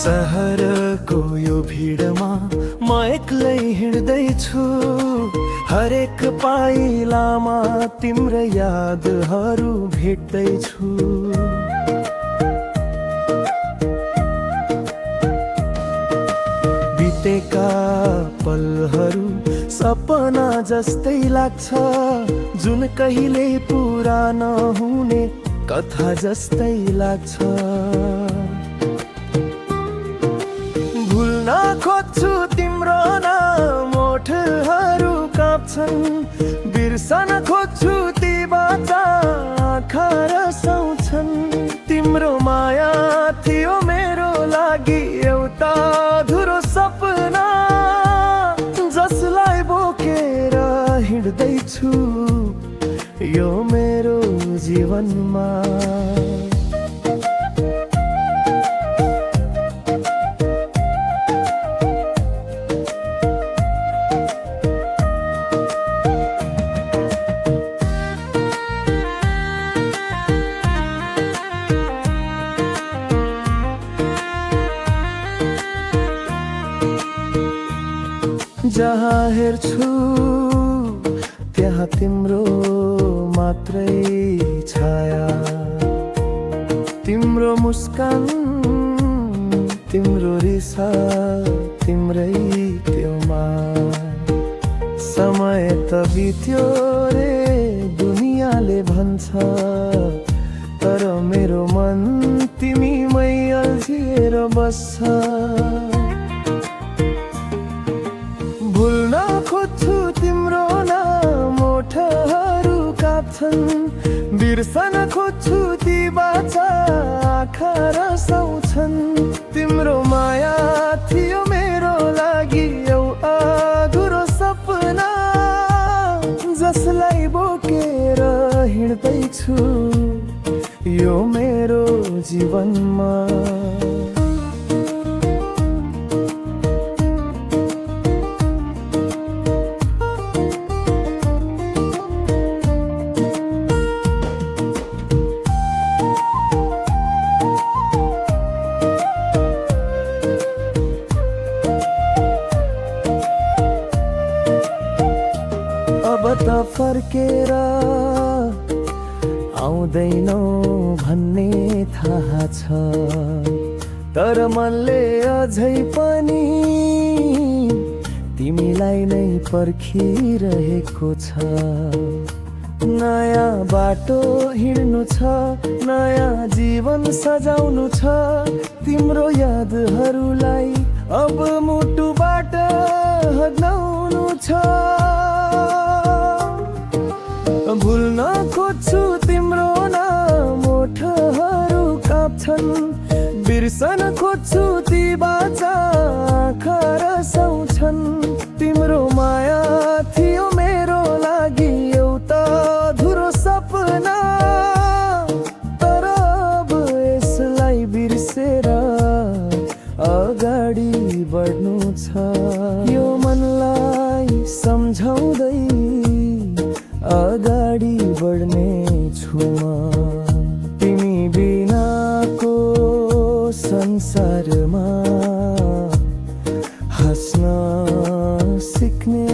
सहरको यो भिडमा म एक्लै हिँड्दैछु। हरेक पाइलामा तिम्रो यादहरू भेट्दैछु। बितेका पलहरू सपना जस्तै लाग्छ, जुन कहिले पुरा नहुने कथा जस्तै लाग्छ। भुल्न खोज्छु तिम्रो नाम, ओठहरू काँप्छन्। बिर्सन खोज्छु ती बाचा आँखा रसाउँछन्। तिम्रो माया थियो मेरो लागि एउटा अधुरो सपना, जसलाई बोकेर हिँड्दैछु यो मेरो जीवनमा। जहाँ हेर्छु त्यहाँ तिम्रो मात्रै छाया। तिम्रो मुस्कान, तिम्रो रिसा, तिम्रै त्यो समय त बित्यो रे दुनियाँले भन्छ, तर मेरो मन तिमीमै अल्झिएर बस्छ। भुल्न खोज्छु तिम्रो नाम, ओठहरू काँप्छन्। बिर्सन खोज्छु ती बाचा आँखा रसाउँछन्। तिम्रो माया थियो मेरो लागि एउटा अधुरो सपना, जसलाई बोकेर हिँड्दैछु यो मेरो जीवनमा। अब त फर्केर आउँदैनौ भन्ने थाहा छ, तर मनले अझै पनि तिमीलाई नै पर्खिरहेको छ। नयाँ बाटो हिँड्नु छ, नयाँ जीवन सजाउनु छ। तिम्रो यादहरूलाई अब मुटुबाट हटाउनु छ। भुल्न खोज्छु तिम्रो नाम, ओठहरू काँप्छन्। बिर्सन खोज्छु ती बाचा आँखा रसाउँछन्। तिम्रो माया थियो मेरो लागि एउटा अधुरो सपना, तर अब यसलाई बिर्सेर अगाडि बढ्नु छ। यो मनलाई सम्झाउँदै अगाडि बढ्ने छु म। तिमी बिनाको संसारमा हाँस्न सिक्ने